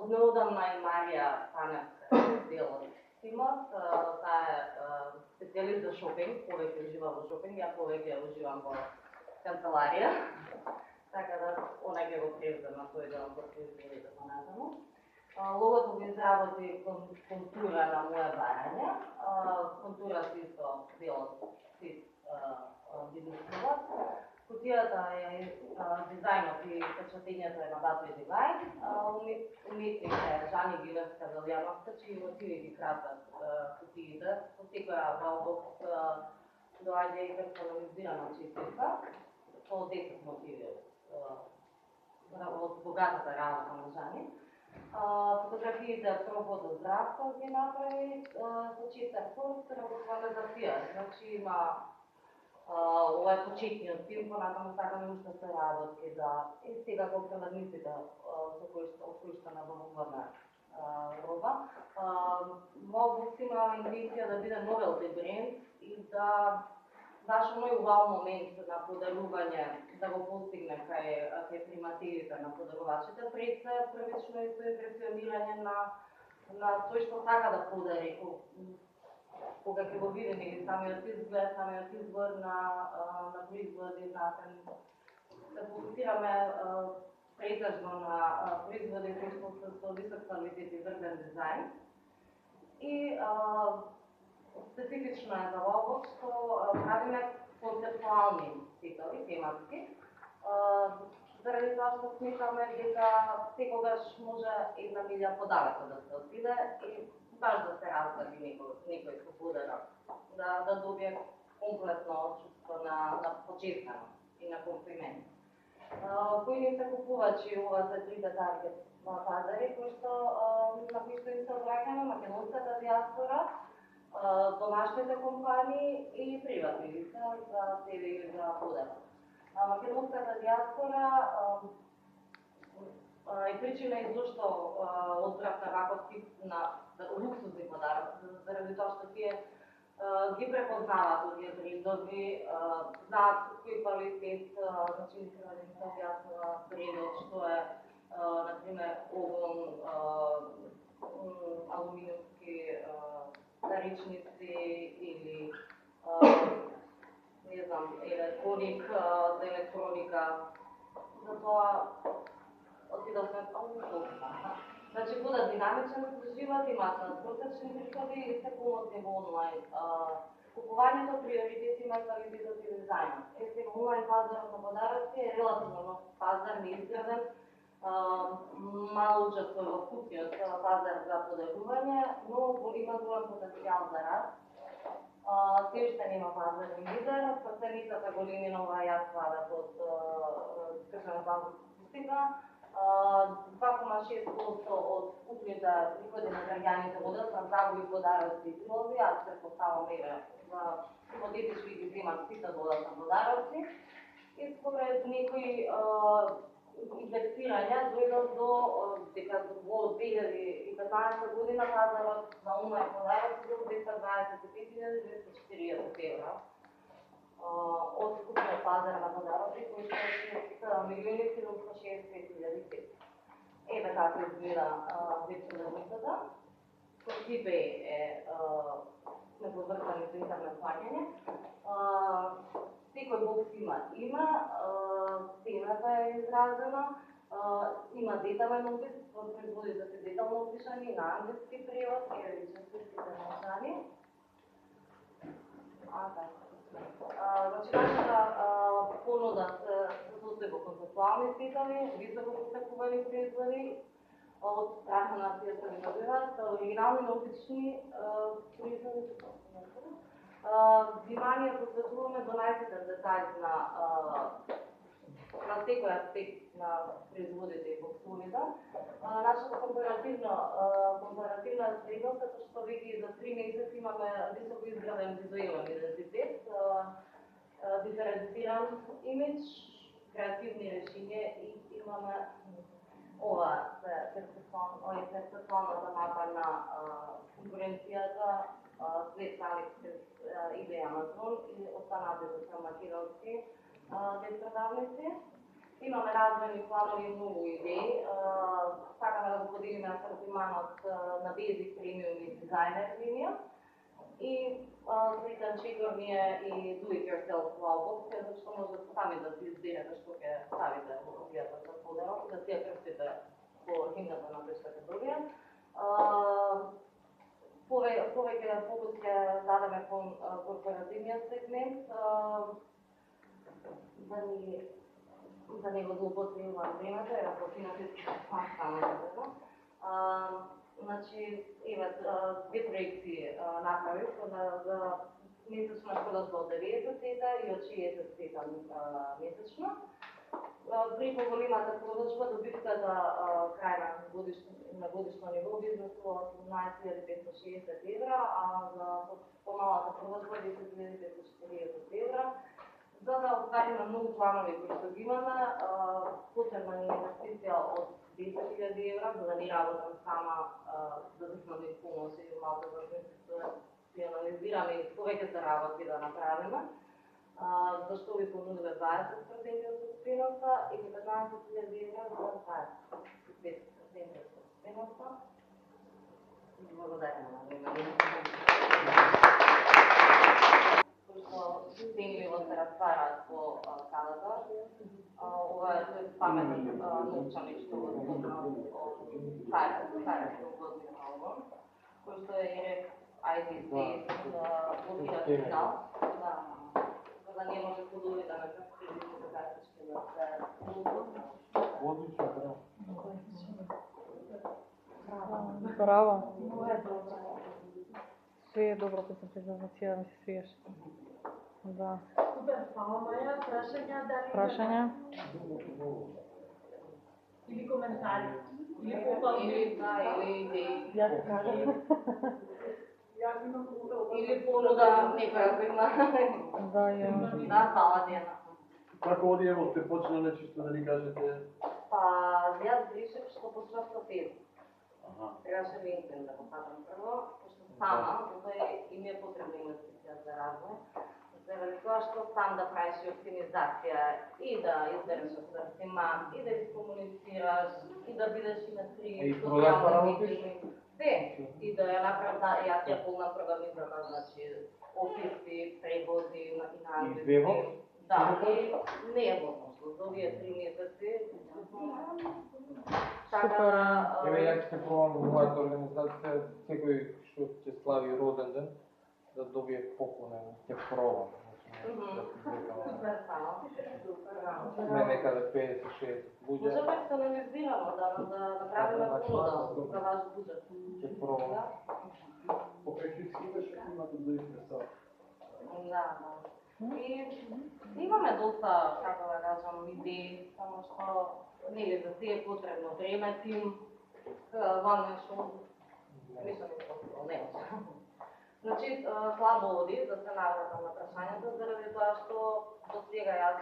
неодамна и Марија Таневска дел од тимот. Таа е специјалист за шопинг, повеќе ужива во шопинг, ја повеќе уживам во канцеларија. Така да, она ќе го превзема тој дел од производите понатаму. Логото го изработи контура на моја барање. Контура си исто дел од бизнесот. Кутијата е дизајнот и печатењето е на Батој дизајн. Уметник е Жани Гилевска Велјановска, чии мотиви ги кратат кутиите. Со секоја валбокс доаѓа и персонализирана честитка со 10 мотиви од богатата работа на Жани. Фотографиите Пробод Здравко ги направи со чистар курс, работуваме за тие. Значи има ова е почетниот тим, понатаму сакаме уште се работи за и сега го превазниците со кои што набавуваме роба. Молбокс има интенција да биде новелти бренд и да баш оној вау момент на подарување да го постигне кај примателите на подарувачите, пред се првично и со импресионирање на тој што сака да подари, кога ќе го видиме или самиот изглед, самиот избор на производи, да фокусираме претежно на производи кои што се со висок квалитет и врвен дизајн. И специфично е за Волбокс што правиме концептуални титови, тематски, заради тоа што смисламе дека секогаш може една милја подалеку да се отиде и баш да се разгради некој со подарок, да добие комплетно чувство на почестеност и на комплимент. Кои не се купувачи, ова се трите таргет пазари, на кои што им се обраќаме, македонската диаспора, домашните компании и приватни лица за себе или за подарок. Македонската диаспора е причина и зашто одбравме ваков тип на луксузни подароци, заради тоа што тие ги препознаваат овие брендови, знаат со кој квалитет, значи ни треба да им се објаснува брендот, што е, например, огон, алуминиумски наричници или не знам, електроник за електроника. Затоа отидовме значи будат динамичен живот, имаат наспросечни приходи и се помотни во онлайн. Купувањето приоритет има квалитетот и дизајнот. Сега онлайн пазарот на подароци е релативно нов пазар, неизграден, мало учествува во купниот пазар за подарување, но има голем потенцијал за раст. Се уште нема пазарен лидер, проценитата големина ова јас вадат од скршена статистика. 2,6% од купните приходи на граѓаните во на загуби подароци и прилози, аз предпоставам еве хипотетички ги земат сите додатни подароци. И според некои индексирања дојдат до дека во 2015 година пазарот на онлайн подароци бил 225.240 евра. Од купниот пазар на подароци кои што е 1.765.000. Еве како изгледа веб-страницата. Со eBay сме поврзани со интернет плаќање. Секој бокс има име, цената е изразена, има детален опис, производите се детално опишани на англиски превод, еве више списките напишани. Значи, нашата понуда се состои во концептуални титоли, високо постекувани производи, од страна на тие што ги добиваат, оригинални научни производи. Внимание посветуваме до најсите детали на секој аспект на производите и боксовите. Нашата компаративна средност е што веќе за 3 месеци имаме високо изграден визуелен идентитет, диференциран имидж, креативни решења и имаме ова перцептуалната мапа на конкуренцијата, свет Аликс или Амазон и останатите се македонски веб-продавници. Имаме развојни планови и многу идеи. Сакаме да го поделиме асортиманот на Basic, Premium и Designer линија. И Slitan Checker ни е и Do It Yourself Wallbox, зашто можете сами да си изберете што ќе ставите во кутијата за подарок и да си ја крстите по химната на кој што ќе добие. Повеќе фокус ќе дадеме кон корпоративниот сегмент, да не го злоупотребувам времето, е финансиски само. Значи, две проекти направив за месечна продажба од 90 цента и од 60 цента месечно. При поголемата продажба добивката крај на годишно ниво би изнесува 18.560 евра, а за помалата продажба 10.540 евра. За да оствариме многу планови кои што ги имаме, потребна ни инвестиција од 10.000 евра, за да не работам сама, да зикнам и помош и малко да си анализираме и повеќе се работи да направиме. Зашто ви понудиме 20% од собственоста и 15.000 евра за 20% од собственоста. Благодарам на вниманието. Денливо се разтвараат по салата. Ова е паметни новчани што го спомнав од Царевско годино, кој што е IDC блокира сигнал, за да не може подови да ме престижите картички да се Одлично, браво. Све е добро кој се презентација да ми се свиеш. Да. Супер, фала Маја, Прашања? Или коментари, или попални. или идеи. Јас кажам. Јас имам попал. Или понуда некоја кој има. Да, ја. Да, фала Диана. Како одиево сте почнале чисто да ни кажете? Па, јас решив што почнав со Facebook. Требаше LinkedIn да го фатам прво, пошто сама, тој им е потребна инвестиција за развој. Заради тоа што сам да правиш оптимизација и да избереш асортиман, и да искомуницираш, и да бидеш и на три социјални медии. И да ја направам, да, јас ја полна програмизата, значи описи, преводи и на англиски. Да, и не е возможно за овие 3 месеци. Супер. Еве ја ќе пробам во мојата организација секој што ќе слави роден ден да добие поклон, ќе пробам. Супер само. Ме некаде 50-60 луѓе. Може да се анализираме, да направиме понуда за ваш буџет. Ќе пробам. Покрај скидаш како имате да интересува. Да. И имаме доста, како да кажам, идеи, само што нели за тие е потребно време, тим, ван нешто, нешто не може. Значи, слабо оди, да се навратам на прашањето, заради тоа што до сега јас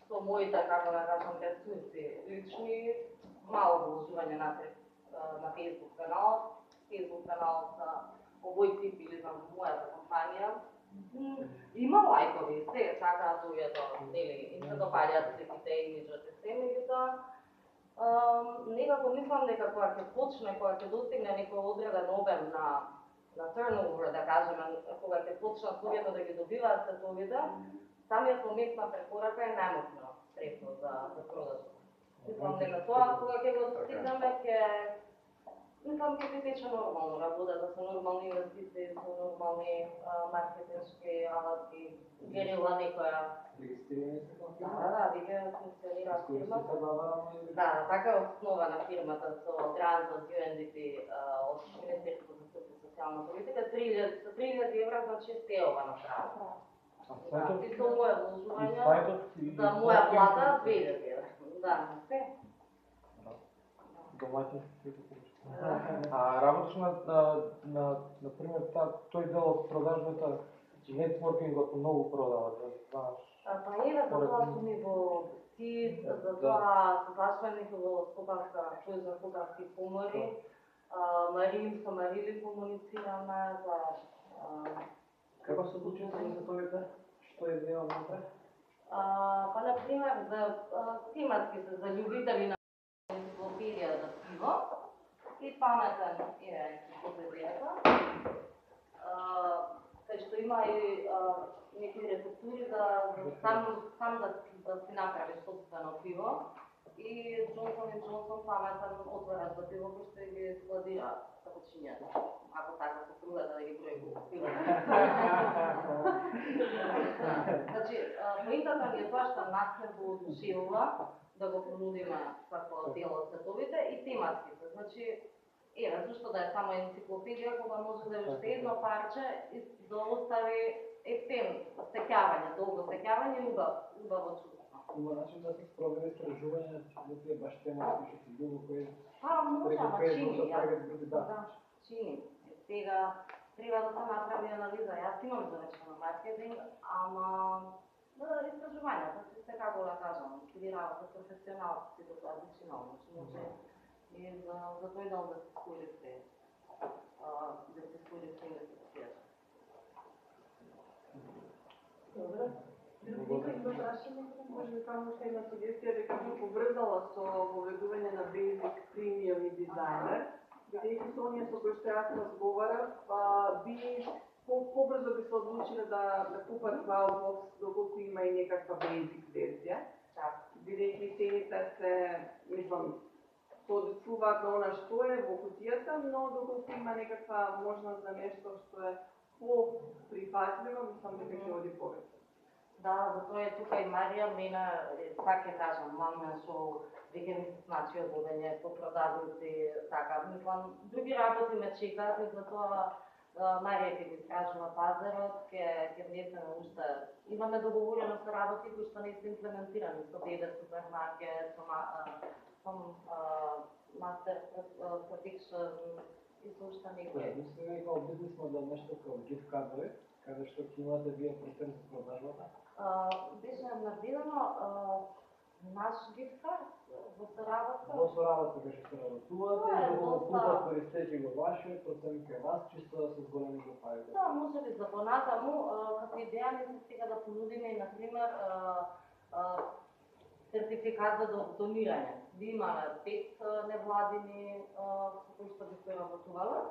со моите, како да кажам, ресурси лични, мало вложување на Facebook каналот. Facebook каналот са овој тип или за мојата компанија. Има лајкови, се сакаат луѓето, нели, им се допаѓаат сликите, имиџот и се, меѓутоа некако мислам дека кога ќе почне, кога ќе достигне некој одреден обем на turnover, да кажеме, кога ќе почнат луѓето да ги добиваат сетовите, самиот момент на препорака е најмоćно средство за продажба. Мислам дека тоа кога ќе го достигнеме ќе се тече нормално работата со нормални инвестиции, со нормални маркетиншки алати, герила некоја. Да, веќе функционира фирмата. Да, така е основана фирмата со грант од UNDP од Министерството за труд и социјална политика, 3.000 евра, значи се ова направо. Да, и со моја вложување, за моја плата 2.000 евра. Да, се. Домаќински. А работиш на пример тој дел од продажбата, нетворкингот многу продава, да знаеш. Па еве за тоа сум и во СИД, за тоа се зашлених во Скопанска сојузна стопански комори, Марим со Марили комуницираме за Како се случи со сетовите? Што е дел внатре? Па, например, за тематски се за љубители на енциклопедија за пиво и паметен е енциклопедијата. Кај што има и некои рецептури за сам да си направиш собствено пиво. И Джонсон и Джонсон паметен отварат за пиво, кој што ги складира капучињата. Ако така се трудат да ги брои пиво. Значи, поинтата ми е тоа што нас не го одушевува да го понудиме како дел од световите и тематските. Значи, еве, зашто да е само енциклопедија, кога може да е уште едно парче и да остави ефтен сеќавање, долго сеќавање и убаво чувство. Има начин да се спроведе истражување на тие баш тематски што се било кој Може, ама чини, да. чини. Сега треба да се направи анализа. Јас имам завршено маркетинг, ама истражувањата се како да кажам, ги работа професионалци си до тоа вичинално, може и за тој дел да се скористи инвестицијата. Добре. Други има прашање, може би само уште една сугестија дека би поврзала со воведување на Basic, Premium и Designer. Бидејќи со оние со кои што јас разговарав, би побрзо би се одлучиле да купат Wowbox доколку има и некаква Basic верзија. Бидејќи цените се, мислам, се одесуваат на она што е во кутијата, но доколку има некаква можност за нешто што е по-прифатливо, мислам дека ќе оди повеќе. Да, затоа е тука и Марија, мене, пак ќе кажам, мамна со веќе ми се значи одбудење по продавници, така, мислам, други работи ме чекаат и затоа Марија ќе ги искажува пазарот, ќе внесеме уште, имаме договорено со работи кои што не се имплементирани, со Беде супермаркет, со Мастер Продикшн и со уште некои. Мислам дека од бизнес модел нешто како gift card-ови, каде што ќе имате вие простор за продажбата? Беше надвидено наш gift card во Соработа. Во Соработа беше се работувате и доколку пута користејќи го вашиот процент кај вас, чисто да се зголеми го парите. Да, може би за понатаму, како идеја ми се сега да понудиме и, например, сертификат за донирање. Би имаме 5 невладини со кои што би поработувале.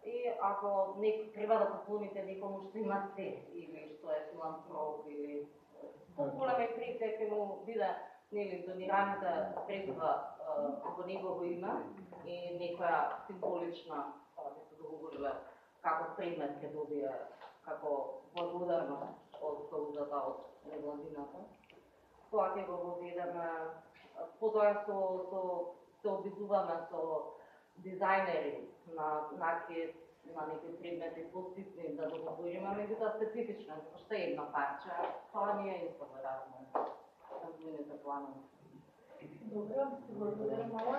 И ако треба да поклоните некому што има се, или што е филантроп, или големи пријател ќе му биде донираните средства во негово име и некоја символична, би се договориле како предмет ќе добие како благодарност од соузата од невладината. Тоа ќе го воведеме, потоа се обидуваме со дизајнери на накид, на некои предмети по-ситни да договориме, меѓутоа специфично, уште едно парче, тоа ни е исто веројатно развојните планови. Добро, благодарам мала.